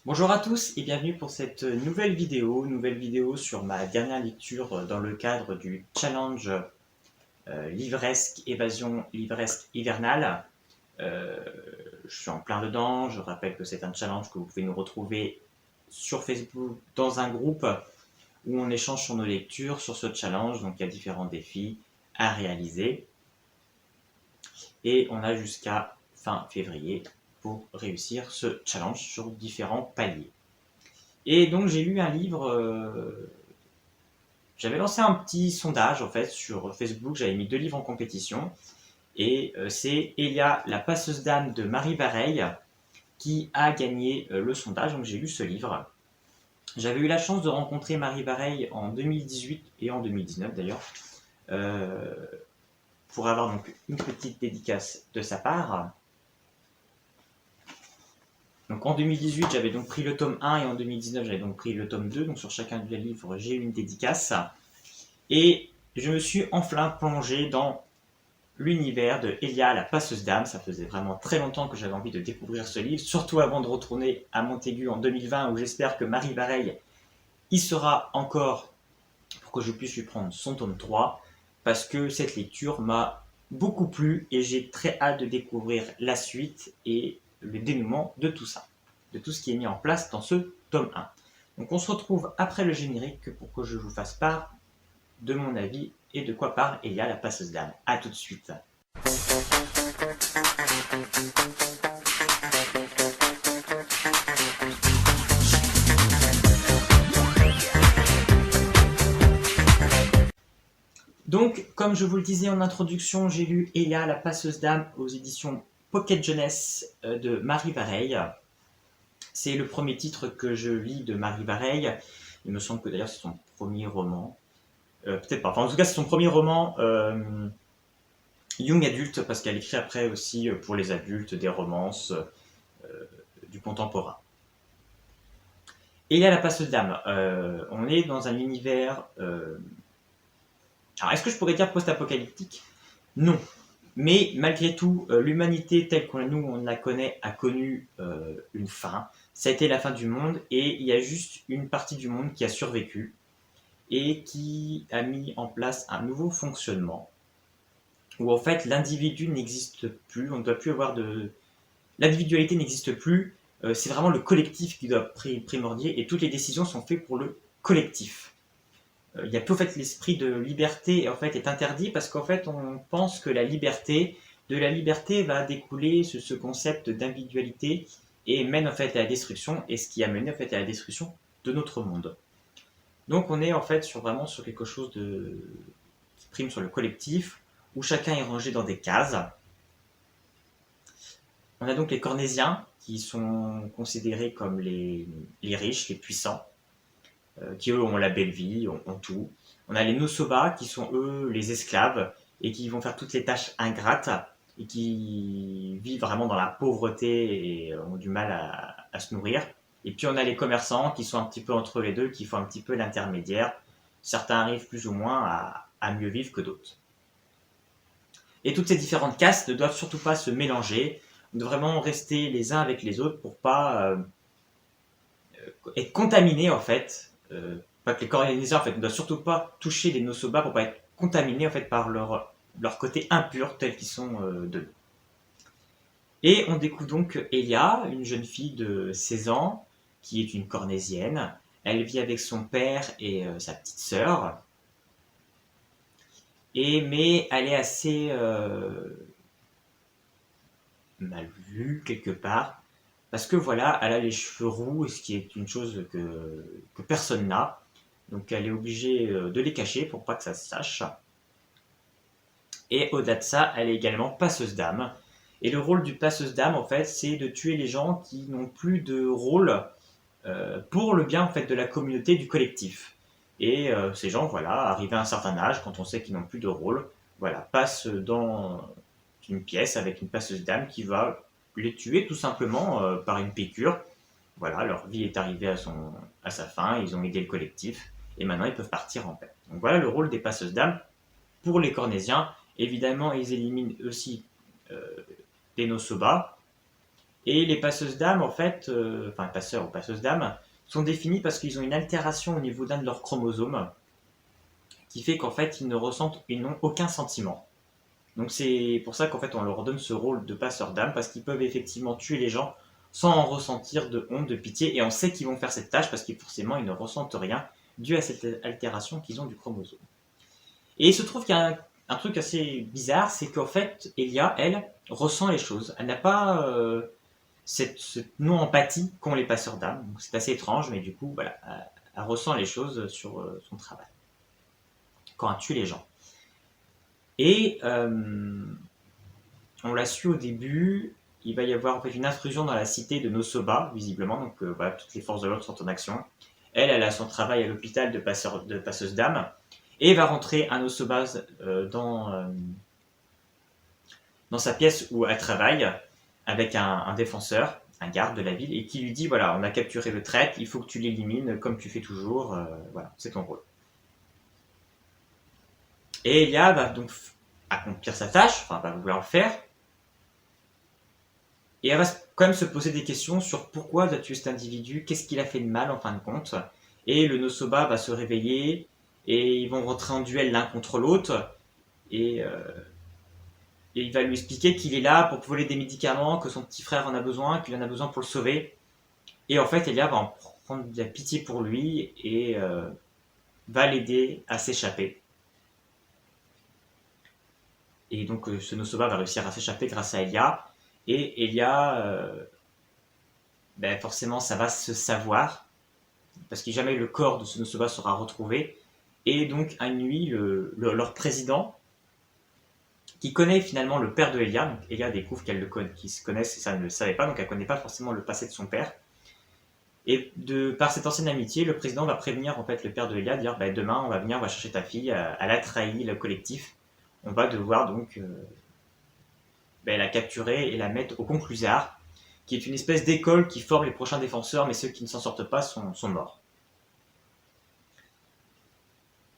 Bonjour à tous et bienvenue pour cette nouvelle vidéo sur ma dernière lecture dans le cadre du challenge livresque évasion livresque hivernale. Euh, je suis en plein dedans, je rappelle que c'est un challenge que vous pouvez nous retrouver sur Facebook dans un groupe où on échange sur nos lectures sur ce challenge, donc il y a différents défis à réaliser et on a jusqu'à fin février pour réussir ce challenge sur différents paliers. Et donc j'ai lu un livre, j'avais lancé un petit sondage en fait sur Facebook, j'avais mis 2 livres en compétition, et c'est Elia, la passeuse d'âme de Marie Bareil qui a gagné le sondage, donc j'ai lu ce livre. J'avais eu la chance de rencontrer Marie Bareil en 2018 et en 2019 d'ailleurs, euh, pour avoir donc une petite dédicace de sa part. Donc en 2018, j'avais donc pris le tome 1 et en 2019, j'avais donc pris le tome 2. Donc sur chacun des livres, j'ai eu une dédicace. Et je me suis enfin plongé dans l'univers de Elia, la passeuse d'âme. Ça faisait vraiment très longtemps que j'avais envie de découvrir ce livre, surtout avant de retourner à Montaigu en 2020, où j'espère que Marie Bareil y sera encore pour que je puisse lui prendre son tome 3, parce que cette lecture m'a beaucoup plu et j'ai très hâte de découvrir la suite et le dénouement de tout ça, de tout ce qui est mis en place dans ce tome 1. Donc on se retrouve après le générique pour que je vous fasse part de mon avis et de quoi parle Elia, la passeuse d'âme. A tout de suite. Donc, comme je vous le disais en introduction, j'ai lu Elia, la passeuse d'âme aux éditions Pocket Jeunesse de Marie Bareil. C'est le premier titre que je lis de Marie Bareil. Il me semble que d'ailleurs c'est son premier roman. Peut-être pas. Enfin, en tout cas, c'est son premier roman young adulte, parce qu'elle écrit après aussi pour les adultes des romances du contemporain. Et il y a la passeuse d'âme. On est dans un univers. Alors, est-ce que je pourrais dire post-apocalyptique? Non. Mais malgré tout, l'humanité telle qu'on nous on la connaît a connu une fin. Ça a été la fin du monde et il y a juste une partie du monde qui a survécu et qui a mis en place un nouveau fonctionnement où en fait l'individu n'existe plus, on ne doit plus avoir de... L'individualité n'existe plus, c'est vraiment le collectif qui doit primordier et toutes les décisions sont faites pour le collectif. Il y a plus en fait l'esprit de liberté en fait est interdit parce qu'en fait on pense que de la liberté va découler ce concept d'individualité et mène en fait à la destruction et ce qui a mené en fait à la destruction de notre monde. Donc on est en fait vraiment sur quelque chose qui prime sur le collectif où chacun est rangé dans des cases. On a donc les Cornésiens qui sont considérés comme les riches, les puissants, qui eux ont la belle vie, ont tout. On a les Nosoba qui sont eux les esclaves et qui vont faire toutes les tâches ingrates et qui vivent vraiment dans la pauvreté et ont du mal à se nourrir. Et puis on a les commerçants qui sont un petit peu entre les deux, qui font un petit peu l'intermédiaire. Certains arrivent plus ou moins à mieux vivre que d'autres. Et toutes ces différentes castes ne doivent surtout pas se mélanger, de vraiment rester les uns avec les autres pour pas être contaminés en fait. Pas que les colonisateurs en fait ne doivent surtout pas toucher les Nosoba pour pas être contaminés en fait par leur côté impur tel qu'ils sont de nous. Et on découvre donc Elia, une jeune fille de 16 ans qui est une cornésienne. Elle vit avec son père et sa petite sœur. Mais elle est assez mal vue quelque part parce que voilà, elle a les cheveux roux, ce qui est une chose que personne n'a. Donc elle est obligée de les cacher pour pas que ça se sache. Et au-delà de ça, elle est également passeuse d'âme. Et le rôle du passeuse d'âme, en fait, c'est de tuer les gens qui n'ont plus de rôle pour le bien en fait de la communauté, du collectif. Et ces gens, voilà, arrivés à un certain âge, quand on sait qu'ils n'ont plus de rôle, voilà, passent dans une pièce avec une passeuse d'âme qui va les tuer tout simplement par une piqûre. Voilà, leur vie est arrivée à sa fin, ils ont aidé le collectif, et maintenant ils peuvent partir en paix. Donc voilà le rôle des passeuses d'âme pour les Cornésiens. Évidemment, ils éliminent aussi des Nosoba, Et les passeuses d'âme, en fait, enfin passeurs ou passeuses d'âme, sont définis parce qu'ils ont une altération au niveau d'un de leurs chromosomes qui fait qu'en fait ils n'ont aucun sentiment. Donc c'est pour ça qu'en fait on leur donne ce rôle de passeur d'âme parce qu'ils peuvent effectivement tuer les gens sans en ressentir de honte, de pitié, et on sait qu'ils vont faire cette tâche parce que forcément ils ne ressentent rien dû à cette altération qu'ils ont du chromosome. Et il se trouve qu'il y a un truc assez bizarre, c'est qu'en fait Elia, elle, ressent les choses. Elle n'a pas cette non-empathie qu'ont les passeurs d'âme. Donc c'est assez étrange, mais du coup, voilà, elle ressent les choses sur son travail quand elle tue les gens. Et on l'a su au début, il va y avoir en fait une intrusion dans la cité de Nosoba, visiblement, donc voilà, toutes les forces de l'ordre sont en action. Elle a son travail à l'hôpital de passeuse d'âme, et va rentrer à Nosoba dans sa pièce où elle travaille, avec un défenseur, un garde de la ville, et qui lui dit, voilà, on a capturé le traître, il faut que tu l'élimines comme tu fais toujours, voilà, c'est ton rôle. Et Elia va donc accomplir sa tâche, enfin va vouloir le faire, et elle va quand même se poser des questions sur pourquoi elle a tué cet individu, qu'est-ce qu'il a fait de mal en fin de compte. Et le Nosoba va se réveiller, et ils vont rentrer en duel l'un contre l'autre, et, euh, et il va lui expliquer qu'il est là pour voler des médicaments, que son petit frère en a besoin, qu'il en a besoin pour le sauver. Et en fait, Elia va en prendre de la pitié pour lui et va l'aider à s'échapper. Et donc, ce Nosoba va réussir à s'échapper grâce à Elia. Et Elia, ben forcément, ça va se savoir, parce que jamais le corps de ce Nosoba sera retrouvé. Et donc, à une nuit, leur président, qui connaît finalement le père de Elia, donc Elia découvre qu'ils se connaissent et ça ne le savait pas, donc elle ne connaît pas forcément le passé de son père. Et par cette ancienne amitié, le président va prévenir en fait le père de Elia, dire bah, demain on va venir, on va chercher ta fille, elle a trahi le collectif, on va devoir donc la capturer et la mettre au conclusard, qui est une espèce d'école qui forme les prochains défenseurs, mais ceux qui ne s'en sortent pas sont morts.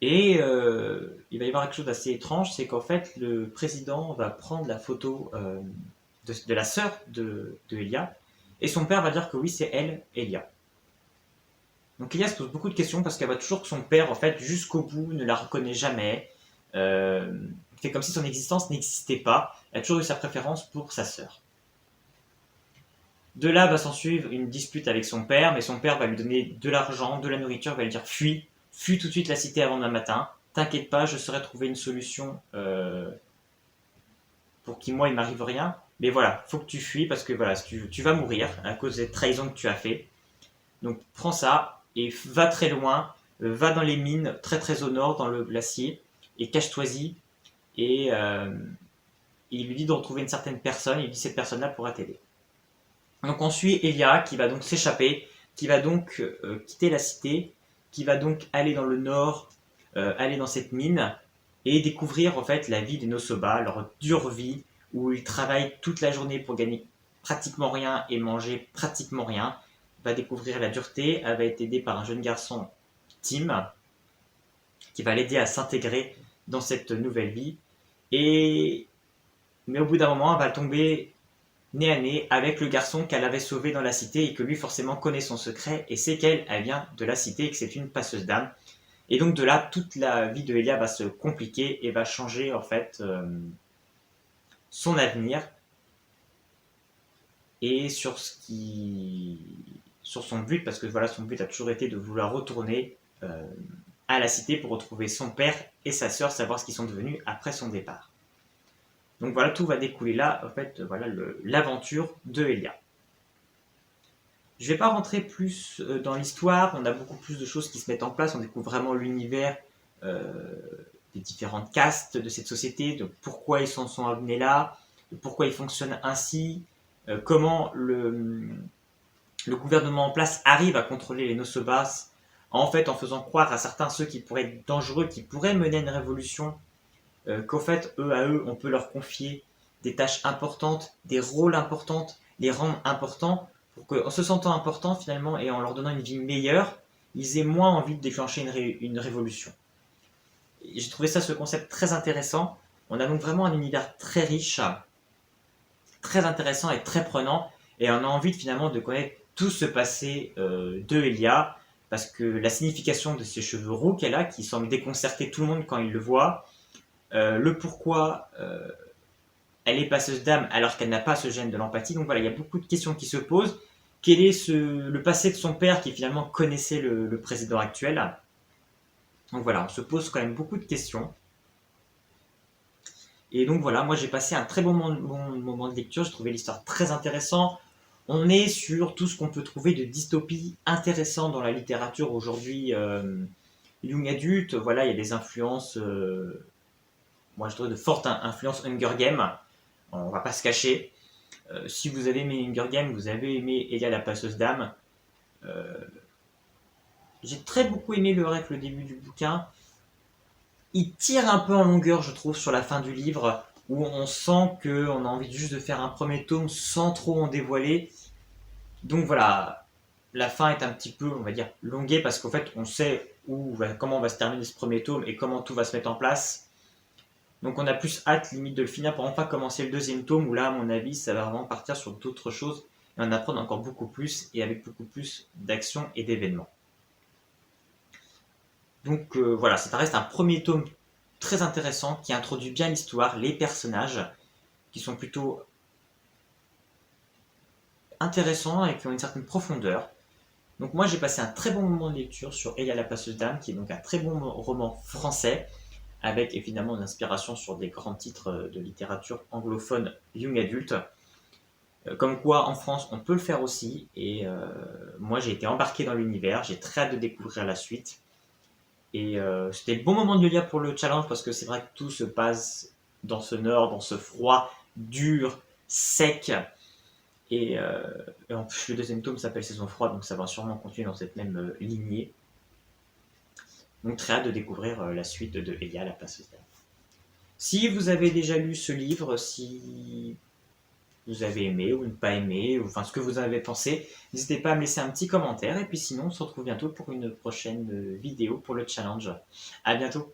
Et il va y avoir quelque chose d'assez étrange, c'est qu'en fait le président va prendre la photo de la sœur de Elia, et son père va dire que oui, c'est elle, Elia. Donc Elia se pose beaucoup de questions parce qu'elle voit toujours que son père, en fait, jusqu'au bout, ne la reconnaît jamais. Fait comme si son existence n'existait pas. Elle a toujours eu sa préférence pour sa sœur. De là va s'en suivre une dispute avec son père, mais son père va lui donner de l'argent, de la nourriture, va lui dire fuis tout de suite la cité avant demain matin. T'inquiète pas, je saurai trouver une solution pour qu'il moi il m'arrive rien. Mais voilà, faut que tu fuis parce que voilà, tu vas mourir à cause des trahisons que tu as fait. Donc prends ça et va très loin, va dans les mines très très au nord, dans le glacier, et cache-toi-y. Et il lui dit de retrouver une certaine personne, et il dit cette personne-là pourra t'aider. Donc on suit Elia qui va donc s'échapper, qui va donc quitter la cité, qui va donc aller dans le nord, aller dans cette mine, et découvrir en fait la vie des Nosoba, leur dure vie, où ils travaillent toute la journée pour gagner pratiquement rien et manger pratiquement rien. Va découvrir la dureté, elle va être aidée par un jeune garçon, Tim, qui va l'aider à s'intégrer dans cette nouvelle vie. Mais au bout d'un moment, elle va tomber nez à nez avec le garçon qu'elle avait sauvé dans la cité et que lui forcément connaît son secret et sait qu'elle vient de la cité et que c'est une passeuse d'âme. Et donc de là, toute la vie de Elia va se compliquer et va changer en fait son avenir et sur son but, parce que voilà, son but a toujours été de vouloir retourner à la cité pour retrouver son père et sa sœur, savoir ce qu'ils sont devenus après son départ. Donc voilà, tout va découler là, en fait, voilà l'aventure de Elia. Je ne vais pas rentrer plus dans l'histoire, on a beaucoup plus de choses qui se mettent en place, on découvre vraiment l'univers des différentes castes de cette société, de pourquoi ils s'en sont amenés là, de pourquoi ils fonctionnent ainsi, comment le gouvernement en place arrive à contrôler les Nosobas, en fait en faisant croire à certains ceux qui pourraient être dangereux, qui pourraient mener à une révolution, qu'en fait eux on peut leur confier des tâches importantes, des rôles importants, les rendre importants, pour qu'en se sentant importants finalement et en leur donnant une vie meilleure, ils aient moins envie de déclencher une révolution. Et j'ai trouvé ce concept très intéressant. On a donc vraiment un univers très riche, très intéressant et très prenant. et on a envie finalement de connaître tout ce passé de Elia, parce que la signification de ces cheveux roux qu'elle a, qui semble déconcerter tout le monde quand il le voit, le pourquoi elle est passeuse d'âme alors qu'elle n'a pas ce gène de l'empathie. Donc voilà, il y a beaucoup de questions qui se posent. Quel est le passé de son père qui finalement connaissait le président actuel? Donc voilà, on se pose quand même beaucoup de questions. Et donc voilà, moi j'ai passé un très bon moment de lecture, j'ai trouvé l'histoire très intéressante. On est sur tout ce qu'on peut trouver de dystopie intéressant dans la littérature aujourd'hui, young adulte. Voilà, il y a des influences, moi je dirais de fortes influences Hunger Games, on va pas se cacher. Si vous avez aimé Hunger Games, vous avez aimé Elia la passeuse d'âme. Euh, j'ai très beaucoup aimé le début du bouquin. Il tire un peu en longueur, je trouve, sur la fin du livre, où on sent qu'on a envie juste de faire un premier tome sans trop en dévoiler. Donc voilà, la fin est un petit peu, on va dire, longuée, parce qu'en fait, on sait comment va se terminer ce premier tome et comment tout va se mettre en place. Donc on a plus hâte, limite, de le finir pour enfin commencer le deuxième tome, où là, à mon avis, ça va vraiment partir sur d'autres choses et en apprendre encore beaucoup plus, et avec beaucoup plus d'action et d'événements. Donc voilà, ça reste un premier tome très intéressant qui introduit bien l'histoire, les personnages qui sont plutôt intéressants et qui ont une certaine profondeur. Donc moi j'ai passé un très bon moment de lecture sur Elia la passeuse d'âme, qui est donc un très bon roman français, avec évidemment une inspiration sur des grands titres de littérature anglophone young adulte. Comme quoi en France on peut le faire aussi, et moi j'ai été embarqué dans l'univers, j'ai très hâte de découvrir la suite. Et c'était le bon moment de le lire pour le challenge, parce que c'est vrai que tout se passe dans ce nord, dans ce froid dur, sec. Et en plus, le deuxième tome s'appelle Saison froide, donc ça va sûrement continuer dans cette même lignée. Donc très hâte de découvrir la suite de Elia, la passeuse d'âme. Si vous avez déjà lu ce livre, si vous avez aimé ou ne pas aimé, ou enfin ce que vous en avez pensé, n'hésitez pas à me laisser un petit commentaire. Et puis sinon, on se retrouve bientôt pour une prochaine vidéo pour le challenge. À bientôt.